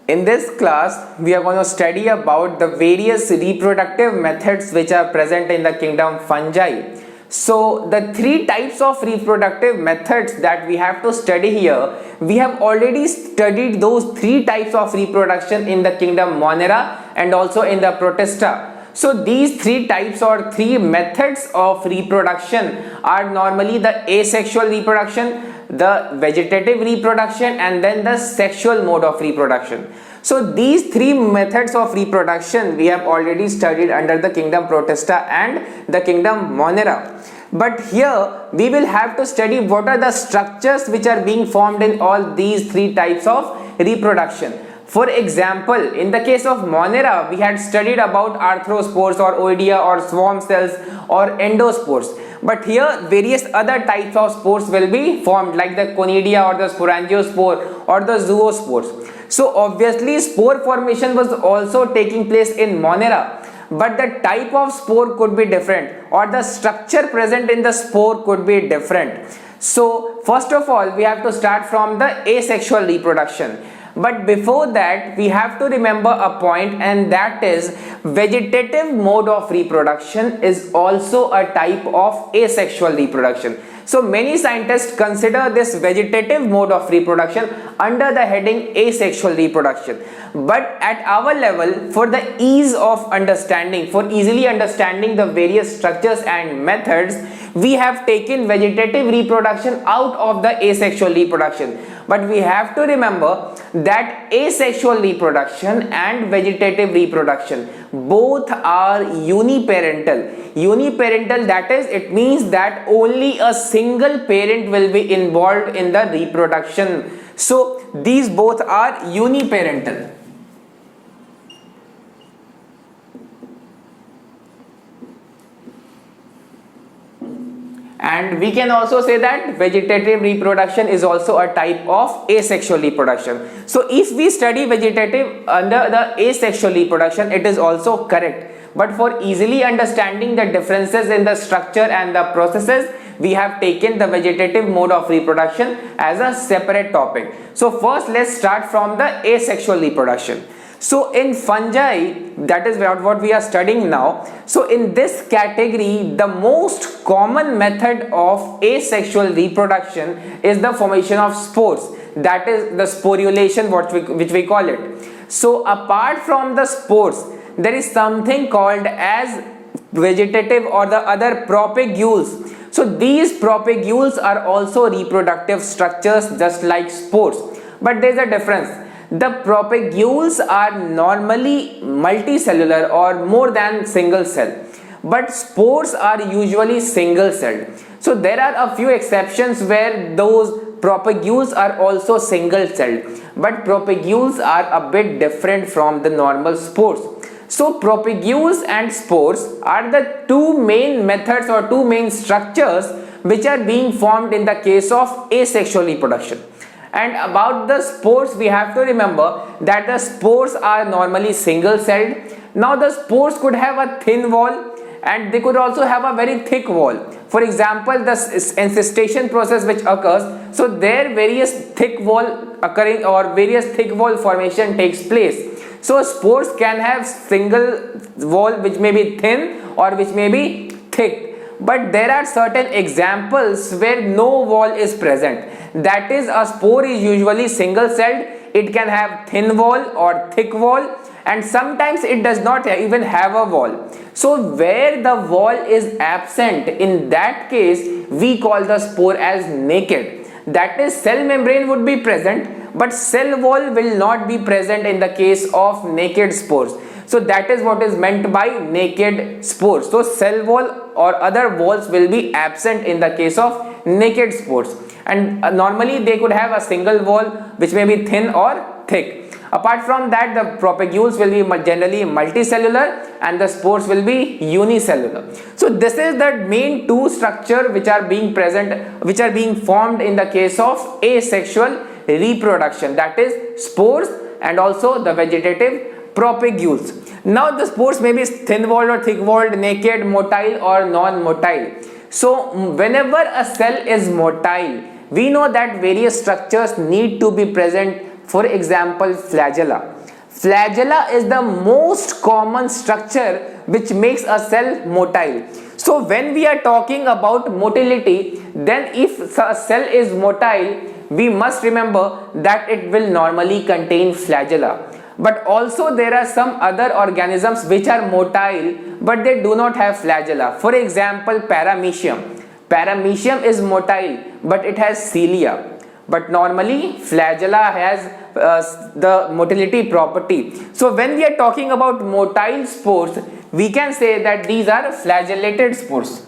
In this class, we are going to study about the various reproductive methods which are present in the kingdom fungi. So, the three types of reproductive methods that we have to study here, we have already studied those three types of reproduction in the kingdom Monera and also in the Protista. So these three types or three methods of reproduction are normally the asexual reproduction, the vegetative reproduction, and then the sexual mode of reproduction. So these three methods of reproduction we have already studied under the kingdom Protista and the kingdom Monera. But here we will have to study what are the structures which are being formed in all these three types of reproduction. For example, in the case of Monera, we had studied about arthrospores or oidia or swarm cells or endospores. But here various other types of spores will be formed like the conidia or the sporangiospore or the zoospores. So obviously spore formation was also taking place in Monera, but the type of spore could be different or the structure present in the spore could be different. So first of all, we have to start from the asexual reproduction. But before that, we have to remember a point, and that is vegetative mode of reproduction is also a type of asexual reproduction. So many scientists consider this vegetative mode of reproduction under the heading asexual reproduction. But at our level, for the ease of understanding, for easily understanding the various structures and methods, we have taken vegetative reproduction out of the asexual reproduction. But we have to remember that asexual reproduction and vegetative reproduction both are uniparental. Uniparental, that is, it means that only a single parent will be involved in the reproduction. So these both are uniparental. And we can also say that vegetative reproduction is also a type of asexual reproduction. So if we study vegetative under the asexual reproduction, it is also correct. But for easily understanding the differences in the structure and the processes, we have taken the vegetative mode of reproduction as a separate topic. So first let's start from the asexual reproduction. So in fungi, that is what we are studying now. So in this category, the most common method of asexual reproduction is the formation of spores. That is the sporulation, which we call it. So apart from the spores, there is something called as vegetative or the other propagules. So these propagules are also reproductive structures just like spores. But there is a difference. The propagules are normally multicellular or more than single cell, but spores are usually single celled. So there are a few exceptions where those propagules are also single celled, but propagules are a bit different from the normal spores. So propagules and spores are the two main methods or two main structures which are being formed in the case of asexual reproduction. And about the spores, we have to remember that the spores are normally single celled. Now the spores could have a thin wall and they could also have a very thick wall. For example, the encystation process which occurs, so there various thick wall occurring or various thick wall formation takes place. So spores can have single wall which may be thin or which may be thick. But there are certain examples where no wall is present. That is, a spore is usually single celled. It can have thin wall or thick wall, and sometimes it does not even have a wall. So where the wall is absent, in that case we call the spore as naked. That is, cell membrane would be present, but cell wall will not be present in the case of naked spores. So that is what is meant by naked spores. So cell wall or other walls will be absent in the case of naked spores. And normally they could have a single wall which may be thin or thick. Apart from that, the propagules will be generally multicellular and the spores will be unicellular. So this is the main two structure which are being present, which are being formed in the case of asexual reproduction. That is spores and also the vegetative propagules. Now the spores may be thin walled or thick walled, naked, motile or non-motile. So whenever a cell is motile, we know that various structures need to be present. For example, flagella. Flagella is the most common structure which makes a cell motile. So when we are talking about motility, then if a cell is motile, we must remember that it will normally contain flagella. But also there are some other organisms which are motile but they do not have flagella. For example, paramecium. Paramecium is motile but it has cilia. But normally flagella has the motility property. So when we are talking about motile spores, we can say that these are flagellated spores.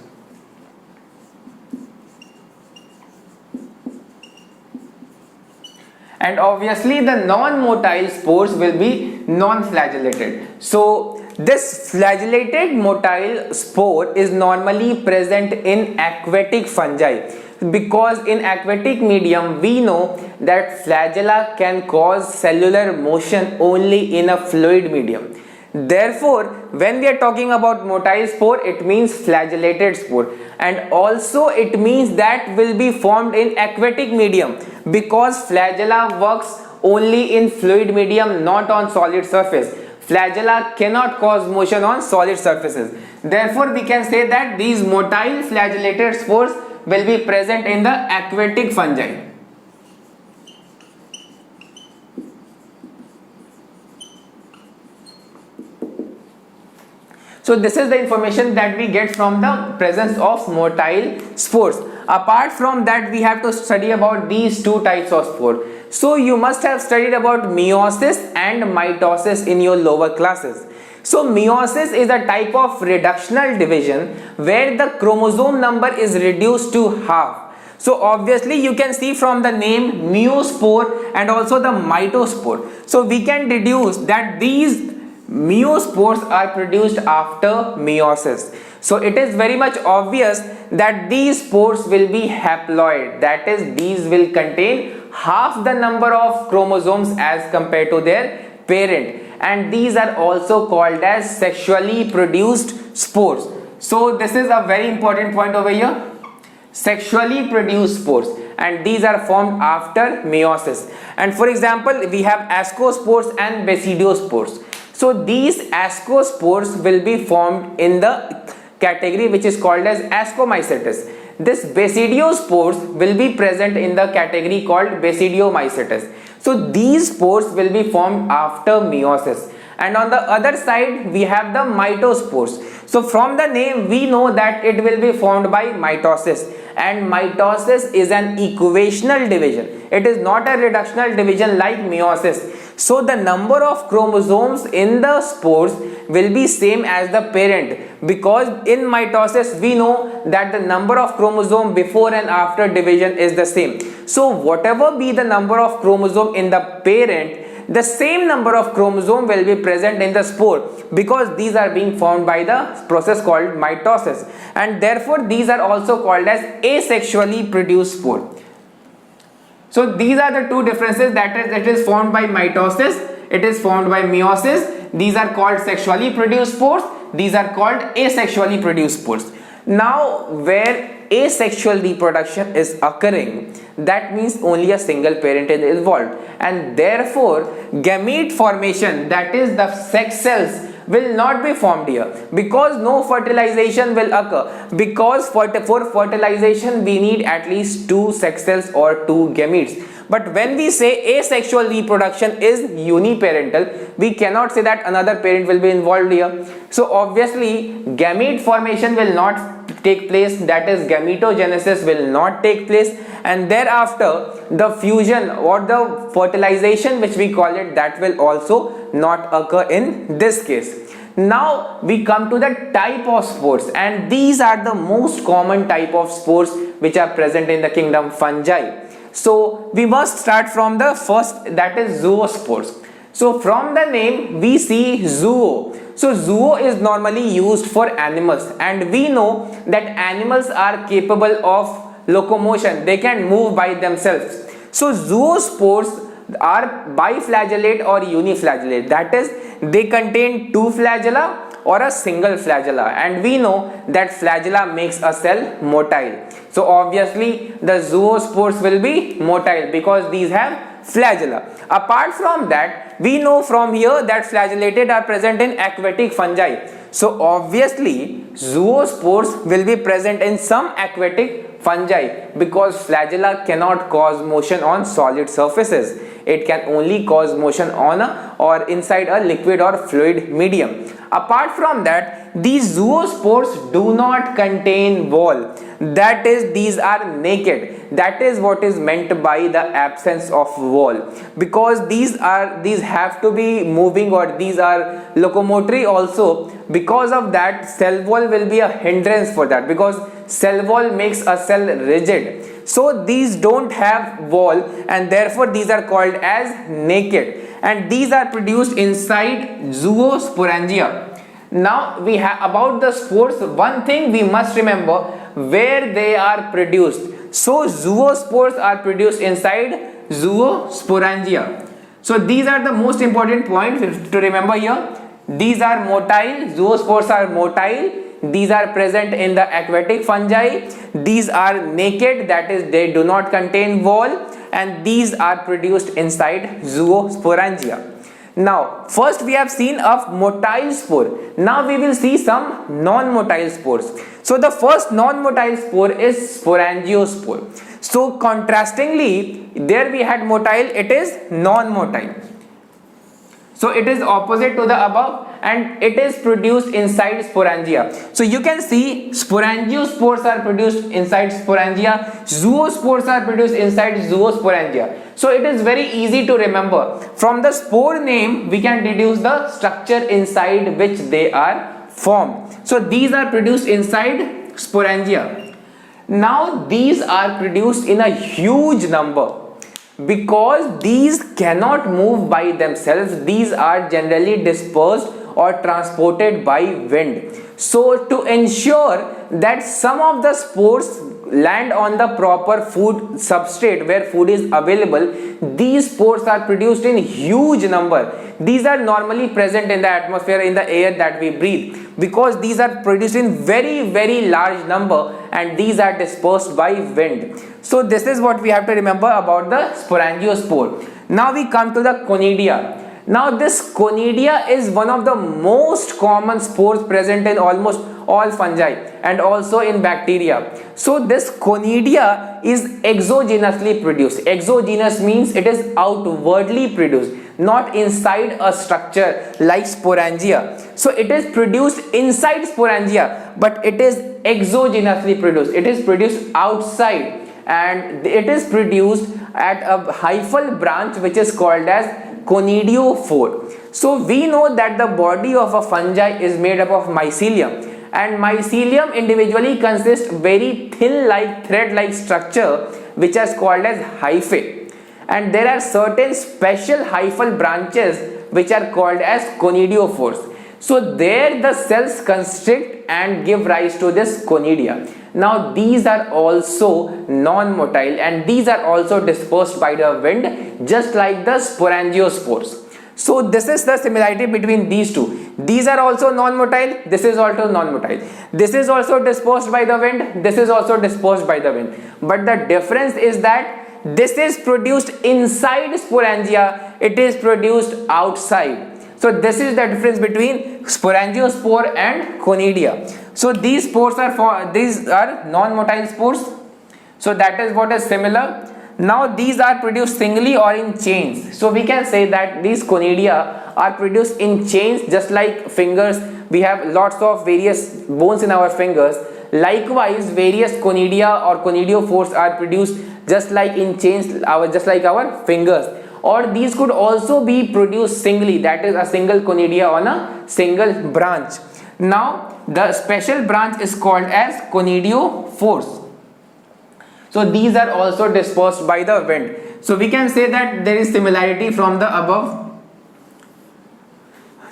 And obviously the non-motile spores will be non-flagellated. So this flagellated motile spore is normally present in aquatic fungi, because in aquatic medium we know that flagella can cause cellular motion only in a fluid medium. Therefore, when we are talking about motile spore, it means flagellated spore, and also it means that will be formed in aquatic medium, because flagella works only in fluid medium, not on solid surface. Flagella cannot cause motion on solid surfaces. Therefore, we can say that these motile flagellated spores will be present in the aquatic fungi. So this is the information that we get from the presence of motile spores. Apart from that, we have to study about these two types of spore. So you must have studied about meiosis and mitosis in your lower classes. So meiosis is a type of reductional division where the chromosome number is reduced to half. So obviously you can see from the name meiospore and also the mitospore. So we can deduce that these meiospores are produced after meiosis. So it is very much obvious that these spores will be haploid, that is, these will contain half the number of chromosomes as compared to their parent, and these are also called as sexually produced spores. So this is a very important point over here, sexually produced spores, and these are formed after meiosis. And for example, we have ascospores and basidiospores. So these ascospores will be formed in the category which is called as ascomycetes. This basidiospores will be present in the category called basidiomycetes. So these spores will be formed after meiosis. And on the other side, we have the mitospores. So from the name, we know that it will be formed by mitosis. And mitosis is an equational division. It is not a reductional division like meiosis. So the number of chromosomes in the spores will be same as the parent, because in mitosis we know that the number of chromosome before and after division is the same. So whatever be the number of chromosome in the parent, the same number of chromosome will be present in the spore, because these are being formed by the process called mitosis, and therefore these are also called as asexually produced spore. So these are the two differences, that is, it is formed by mitosis, it is formed by meiosis. These are called sexually produced spores, these are called asexually produced spores. Now where asexual reproduction is occurring, that means only a single parent is involved, and therefore gamete formation, that is the sex cells, will not be formed here, because no fertilization will occur, because for fertilization we need at least 2 sex cells or 2 gametes. But when we say asexual reproduction is uniparental, we cannot say that another parent will be involved here. So obviously gamete formation will not take place, that is gametogenesis will not take place, and thereafter the fusion or the fertilization which we call it, that will also not occur in this case. Now we come to the type of spores, and these are the most common type of spores which are present in the kingdom fungi. So we must start from the first, that is zoospores. So from the name we see zoo. So zoo is normally used for animals, and we know that animals are capable of locomotion, they can move by themselves. So zoospores are biflagellate or uniflagellate, that is, they contain 2 flagella or a single flagella, and we know that flagella makes a cell motile. So obviously the zoospores will be motile because these have flagella. Apart from that, we know from here that flagellated are present in aquatic fungi. So obviously zoospores will be present in some aquatic fungi because flagella cannot cause motion on solid surfaces. It can only cause motion on or inside a liquid or fluid medium. Apart from that, these zoospores do not contain wall. That is, these are naked. That is what is meant by the absence of wall, because these have to be moving, or these are locomotory also. Because of that, cell wall will be a hindrance for that, because cell wall makes a cell rigid. So these don't have wall, and therefore these are called as naked, and these are produced inside zoosporangia. Now we have about the spores, one thing we must remember, where they are produced. So zoospores are produced inside zoosporangia. So these are the most important points to remember here. These are motile, zoospores are motile. These are present in the aquatic fungi. These are naked, that is, they do not contain wall, and these are produced inside zoosporangia. Now, first we have seen a motile spore. Now we will see some non-motile spores. So the first non-motile spore is sporangiospore. So contrastingly, there we had motile, it is non-motile. So it is opposite to the above, and it is produced inside sporangia. So you can see sporangiospores are produced inside sporangia, zoospores are produced inside zoosporangia. So it is very easy to remember. From the spore name, we can deduce the structure inside which they are formed. So these are produced inside sporangia. Now these are produced in a huge number. Because these cannot move by themselves, these are generally dispersed or transported by wind. So to ensure that some of the spores land on the proper food substrate where food is available, these spores are produced in huge number. These are normally present in the atmosphere, in the air that we breathe, because these are produced in very, very large number, and these are dispersed by wind. So this is what we have to remember about the sporangiospore. Now we come to the conidia. Now this conidia is one of the most common spores present in almost all fungi and also in bacteria. So this conidia is exogenously produced. Exogenous means it is outwardly produced, not inside a structure like sporangia. So it is produced inside sporangia, but it is exogenously produced. It is produced outside, and it is produced at a hyphal branch which is called as conidiophore. So we know that the body of a fungi is made up of mycelium, and mycelium individually consists very thin like thread like structure which is called as hyphae, and there are certain special hyphal branches which are called as conidiophores. So there the cells constrict and give rise to this conidia. Now these are also non-motile, and these are also dispersed by the wind just like the sporangiospores. So this is the similarity between these two. These are also non-motile, this is also non-motile. This is also dispersed by the wind, this is also dispersed by the wind. But the difference is that this is produced inside sporangia, it is produced outside. So this is the difference between sporangiospore and conidia. So these spores are non-motile spores. So that is what is similar. Now these are produced singly or in chains. So we can say that these conidia are produced in chains, just like fingers. We have lots of various bones in our fingers. Likewise, various conidia or conidiophores are produced just like in chains, just like our fingers. Or these could also be produced singly, that is a single conidia on a single branch. Now the special branch is called as conidiophores. So these are also dispersed by the wind. So we can say that there is similarity from the above.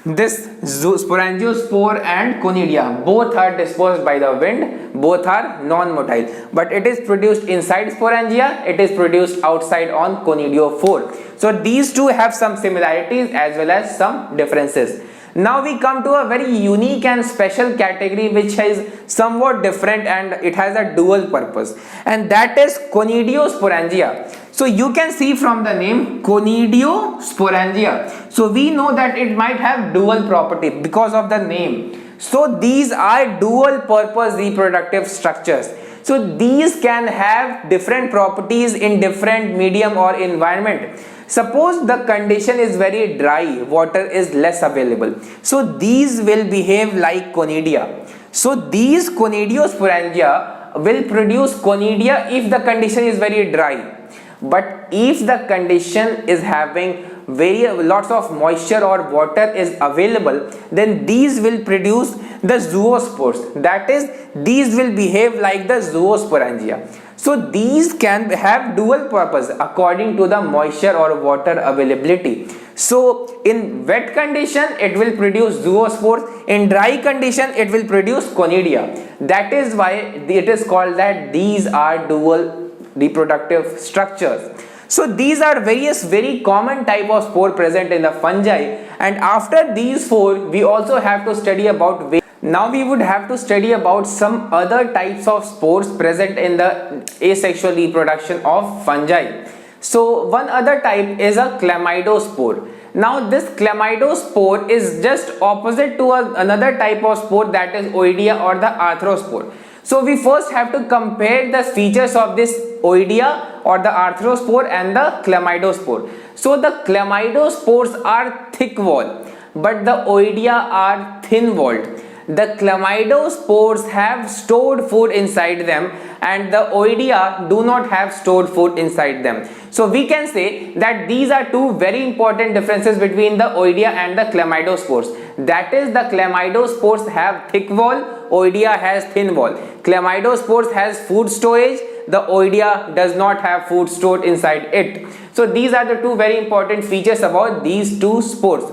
This sporangiospore and conidia, both are dispersed by the wind, both are non-motile, but it is produced inside sporangia, it is produced outside on conidiophore. So these two have some similarities as well as some differences. Now we come to a very unique and special category which is somewhat different, and it has a dual purpose, and that is conidiosporangia. So you can see from the name Conidiosporangia. So we know that it might have dual property because of the name. So these are dual purpose reproductive structures. So these can have different properties in different medium or environment. Suppose the condition is very dry, water is less available. So these will behave like conidia. So these Conidiosporangia will produce conidia if the condition is very dry. But if the condition is having lots of moisture or water is available, then these will produce the zoospores. That is, these will behave like the zoosporangia. So these can have dual purpose according to the moisture or water availability. So in wet condition it will produce zoospores, in dry condition it will produce conidia. That is why it is called that these are dual reproductive structures. So these are various very common type of spore present in the fungi, and after these four we also have to study about. Now we would have to study about some other types of spores present in the asexual reproduction of fungi. So one other type is a chlamydospore. Now this chlamydospore is just opposite to another type of spore, that is oidea or the arthrospore. So we first have to compare the features of this oidea or the arthrospore and the chlamydospore. So the chlamydospores are thick wall, but the oidea are thin walled. The chlamydospores have stored food inside them and the oidea do not have stored food inside them. So we can say that these are two very important differences between the oidea and the chlamydospores. That is, the chlamydospores have thick wall, oidea has thin wall. Chlamydospores has food storage, the oidea does not have food stored inside it. So these are the two very important features about these two spores.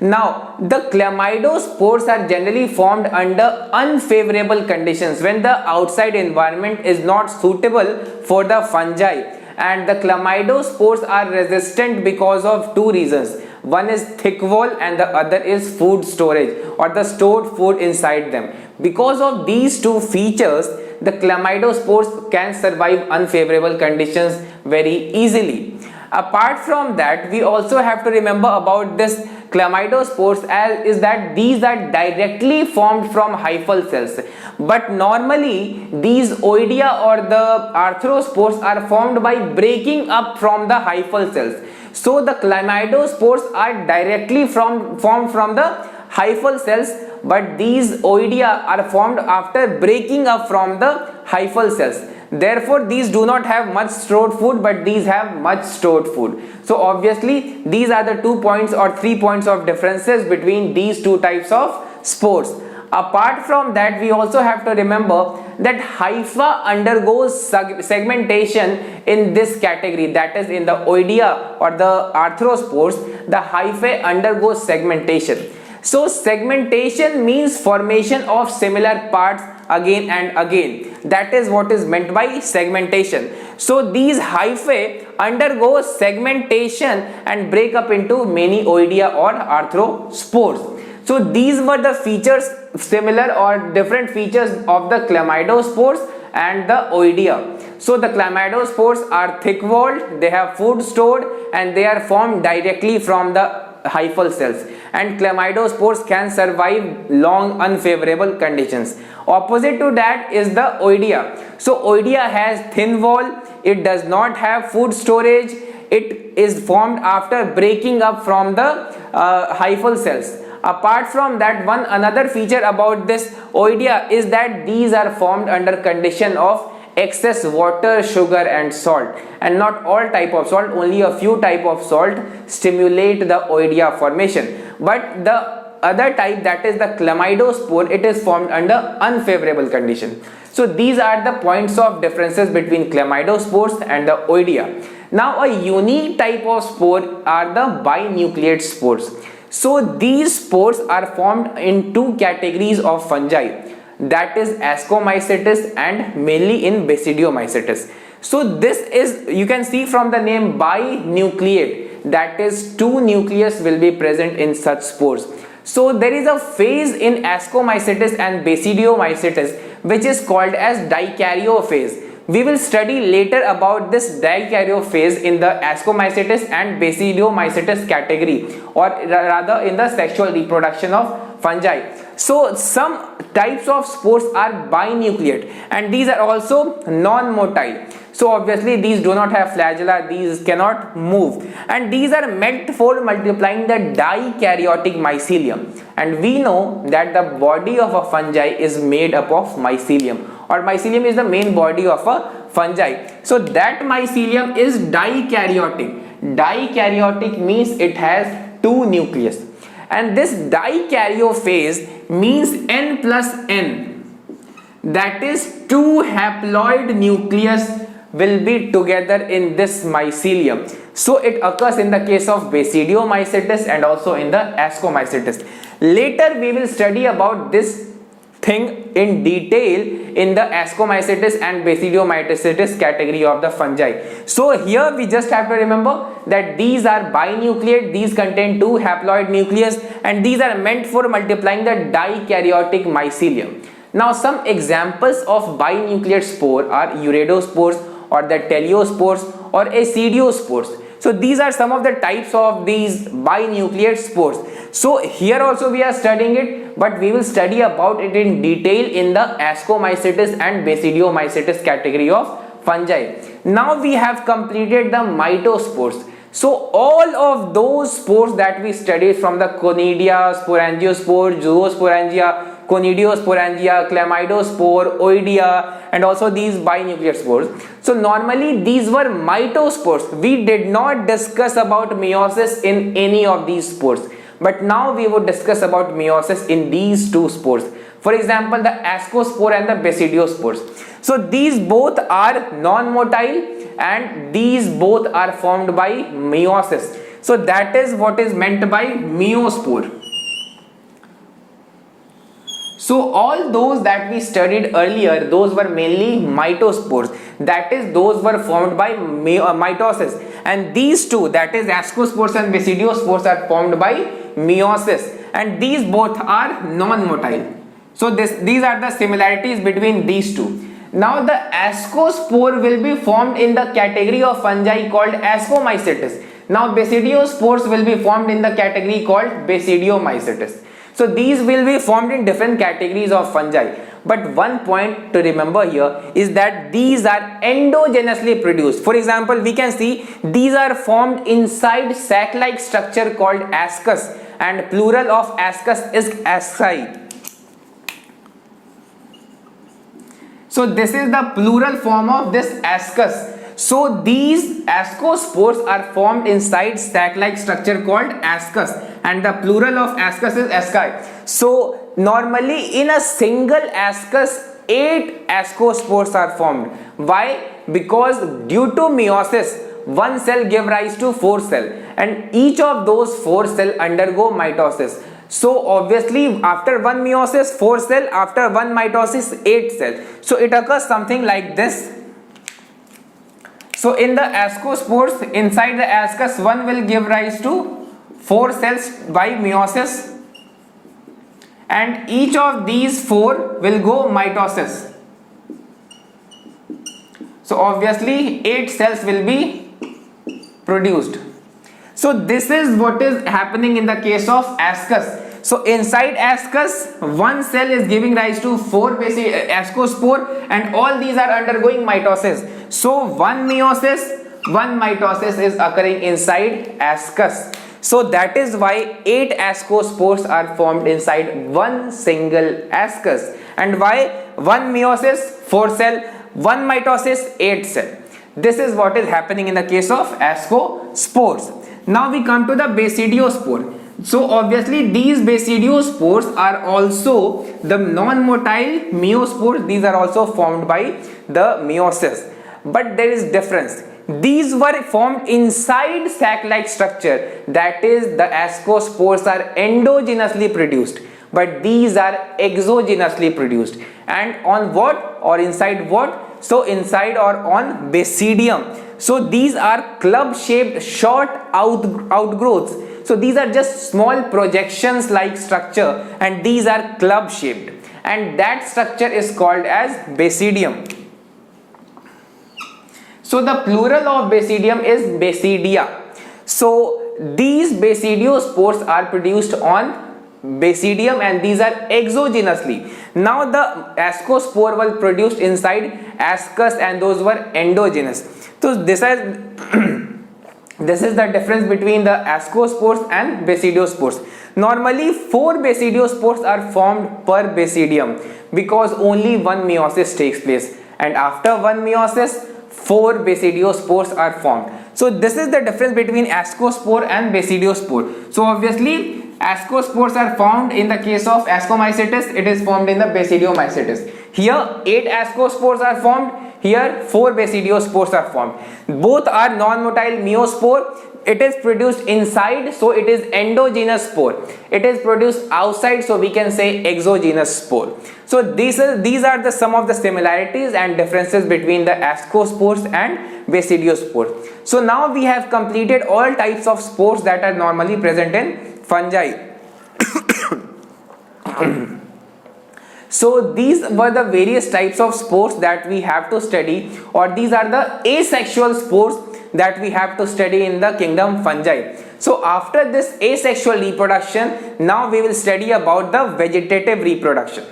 Now the chlamydospores are generally formed under unfavorable conditions, when the outside environment is not suitable for the fungi, and the chlamydospores are resistant because of two reasons. One is thick wall and the other is food storage or the stored food inside them. Because of these two features, the chlamydospores can survive unfavorable conditions very easily. Apart from that, we also have to remember about this chlamydospores is that these are directly formed from hyphal cells, but normally these oidea or the arthrospores are formed by breaking up from the hyphal cells. So the chlamydospores are directly formed from the hyphal cells, but these oidea are formed after breaking up from the hyphal cells. Therefore these do not have much stored food, but these have much stored food. So obviously these are the 2 points or 3 points of differences between these two types of spores. Apart from that, we also have to remember that hypha undergoes segmentation in this category, that is in the oidea or the arthrospores, the hyphae undergoes segmentation. So segmentation means formation of similar parts again and again. That is what is meant by segmentation. So these hyphae undergo segmentation and break up into many oidea or arthrospores. So these were the features, similar or different features of the chlamydospores and the oidea. So the chlamydospores are thick walled, they have food stored, and they are formed directly from the hyphal cells, and chlamydospores can survive long unfavorable conditions. Opposite to that is the oidea. So oidea has thin wall, it does not have food storage, it is formed after breaking up from the hyphal cells. Apart from that, another feature about this oidea is that these are formed under condition of excess water, sugar and salt, and not all type of salt, only a few type of salt stimulate the oidea formation. But the other type, that is the chlamydospore, it is formed under unfavorable condition. So these are the points of differences between chlamydospores and the oidea. Now a unique type of spore are the binucleate spores. So these spores are formed in two categories of fungi, that is Ascomycetes and mainly in Basidiomycetes. So this is, you can see from the name, binucleate, that is two nucleus will be present in such spores. So there is a phase in Ascomycetes and Basidiomycetes which is called as dikaryophase, We will study later about this dikaryophase in the Ascomycetes and Basidiomycetes category, or rather in the sexual reproduction of fungi. So some types of spores are binucleate and these are also non-motile. So obviously these do not have flagella, these cannot move, and these are meant for multiplying the dikaryotic mycelium. And we know that the body of a fungi is made up of mycelium, or mycelium is the main body of a fungi. So that mycelium is dikaryotic. Dikaryotic means it has two nucleus, and this dikaryophase means N plus N, that is two haploid nucleus will be together in this mycelium. So it occurs in the case of Basidiomycetes and also in the Ascomycetes. Later we will study about this thing in detail in the Ascomycetes and Basidiomycetes category of the fungi. So here we just have to remember that these are binucleate, these contain two haploid nucleus, and these are meant for multiplying the dikaryotic mycelium. Now some examples of binucleate spore are uridospores, or the teleospores, or acidiospores. So these are some of the types of these binucleate spores. So here also we are studying it, but we will study about it in detail in the Ascomycetes and Basidiomycetes category of fungi. Now we have completed the mitospores. So all of those spores that we studied from the Conidia, Sporangiospore, Zoosporangia, Conidiosporangia, Chlamydospore, Oidea, and also these binucleate spores. So normally these were mitospores. We did not discuss about meiosis in any of these spores, but now we would discuss about meiosis in these two spores. For example, the Ascospore and the Basidiospores. So these both are non-motile and these both are formed by meiosis. So that is what is meant by meiospore. So all those that we studied earlier, those were mainly mitospores, that is those were formed by mitosis, and these two, that is Ascospores and Basidiospores, are formed by meiosis, and these both are non-motile. So these are the similarities between these two. Now the Ascospore will be formed in the category of fungi called Ascomycetes. Now Basidiospores will be formed in the category called Basidiomycetes. So these will be formed in different categories of fungi. But one point to remember here is that these are endogenously produced. For example, we can see these are formed inside sac-like structure called ascus, and plural of ascus is asci. So this is the plural form of this ascus. So these ascospores are formed inside sac-like structure called ascus, and the plural of ascus is asci. So normally in a single ascus 8 ascospores are formed. Why? Because due to meiosis, one cell give rise to 4 cells, and each of those 4 cells undergo mitosis. So obviously after one meiosis 4 cells, after one mitosis 8 cells. So it occurs something like this. So in the ascospores, inside the ascus, one will give rise to 4 cells by meiosis, and each of these 4 will go mitosis. So obviously 8 cells will be produced. So this is what is happening in the case of ascus. So inside ascus, one cell is giving rise to 4 basic ascospore, and all these are undergoing mitosis. So one meiosis, one mitosis is occurring inside ascus. So that is why 8 ascospores are formed inside one single ascus. And why? One meiosis 4 cell, one mitosis 8 cell. This is what is happening in the case of ascospores. Now we come to the Basidiospore. So obviously these Basidiospores are also the non-motile meiospores. These are also formed by the meiosis, but there is difference. These were formed inside sac-like structure, that is the ascospores are endogenously produced, but these are exogenously produced. And on what, or inside what? So inside or on basidium. So these are club shaped short outgrowths. So these are just small projections like structure, and these are club shaped, and that structure is called as basidium. So the plural of basidium is basidia. So these basidiospores are produced on basidium and these are exogenously. Now the ascospore were produced inside ascus and those were endogenous. So this is this is the difference between the ascospores and basidiospores. Normally 4 basidiospores are formed per basidium because only one meiosis takes place, and after one meiosis 4 basidiospores are formed. So this is the difference between ascospore and basidiospore. So obviously ascospores are found in the case of ascomycetes, it is formed in the basidiomycetes. Here 8 ascospores are formed, here 4 basidiospores are formed. Both are non-motile meiospore. It is produced inside, so it is endogenous spore. It is produced outside, so we can say exogenous spore. So these are the some of the similarities and differences between the ascospores and basidiospore. So now we have completed all types of spores that are normally present in fungi. So these were the various types of spores that we have to study, or these are the asexual spores that we have to study in the kingdom fungi. So after this asexual reproduction, now we will study about the vegetative reproduction.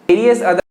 Various other